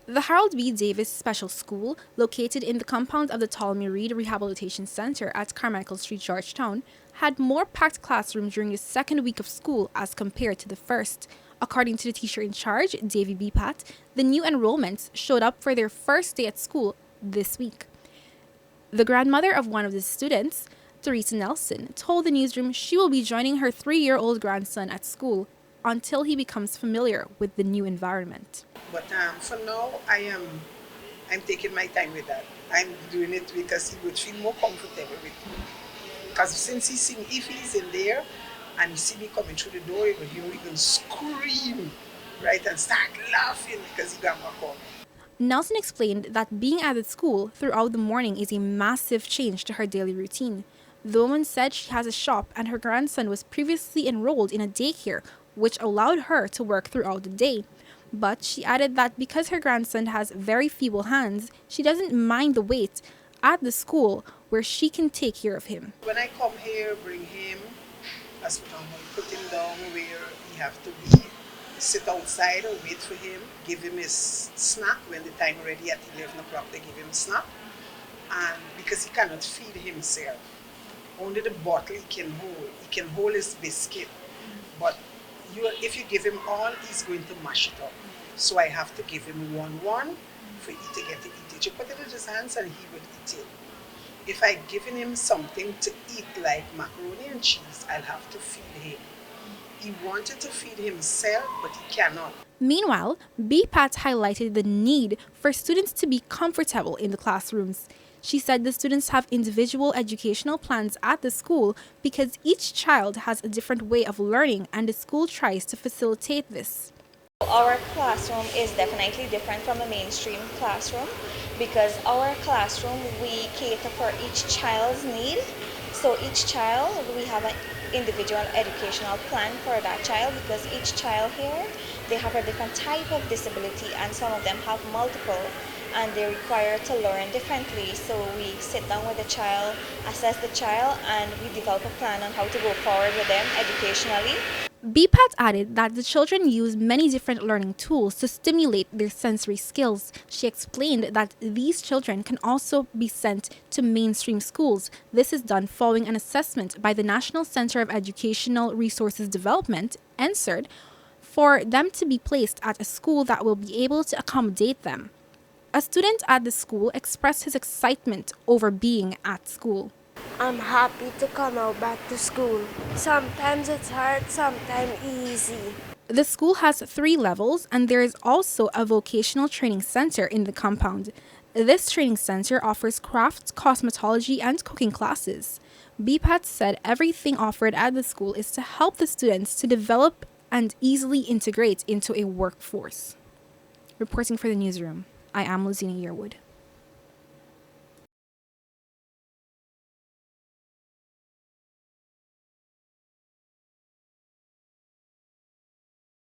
The Harold B. Davis Special School, located in the compound of the Ptolemy Reed Rehabilitation Center at Carmichael Street, Georgetown, had more packed classrooms during the second week of school as compared to the first. According to the teacher in charge, Davy B. Pat, the new enrollments showed up for their first day at school this week. The grandmother of one of the students, Teresa Nelson, told the newsroom she will be joining her 3-year-old grandson at school until he becomes familiar with the new environment. But for now, I'm taking my time with that. I'm doing it because he would feel more comfortable with me. Because since if he's in there and he see me coming through the door, he will hear even scream, right, and start laughing because he got my call. Nelson explained that being at the school throughout the morning is a massive change to her daily routine. The woman said she has a shop and her grandson was previously enrolled in a daycare, which allowed her to work throughout the day. But she added that because her grandson has very feeble hands, she doesn't mind the wait at the school where she can take care of him. When I come here, bring him, as put him down where he have to be, sit outside or wait for him, give him his snack when the time ready at 11 o'clock, they give him snack. And because he cannot feed himself, only the bottle he can hold. He can hold his biscuit, but if you give him all, he's going to mash it up. So I have to give him one for him to get to eat it. You put it in his hands and he will eat it. If I given him something to eat like macaroni and cheese, I'll have to feed him. He wanted to feed himself, but he cannot. Meanwhile, B. Pat highlighted the need for students to be comfortable in the classrooms. She said the students have individual educational plans at the school because each child has a different way of learning and the school tries to facilitate this. Our classroom is definitely different from a mainstream classroom because our classroom, we cater for each child's need. So each child, we have an individual educational plan for that child because each child here, they have a different type of disability and some of them have multiple and they're required to learn differently. So we sit down with the child, assess the child, and we develop a plan on how to go forward with them educationally. BPAT added that the children use many different learning tools to stimulate their sensory skills. She explained that these children can also be sent to mainstream schools. This is done following an assessment by the National Center of Educational Resources Development, NCERD, for them to be placed at a school that will be able to accommodate them. A student at the school expressed his excitement over being at school. I'm happy to come out back to school. Sometimes it's hard, sometimes easy. The school has 3 levels and there is also a vocational training center in the compound. This training center offers crafts, cosmetology, and cooking classes. BPAT said everything offered at the school is to help the students to develop and easily integrate into a workforce. Reporting for the newsroom, I am Luzina Yearwood.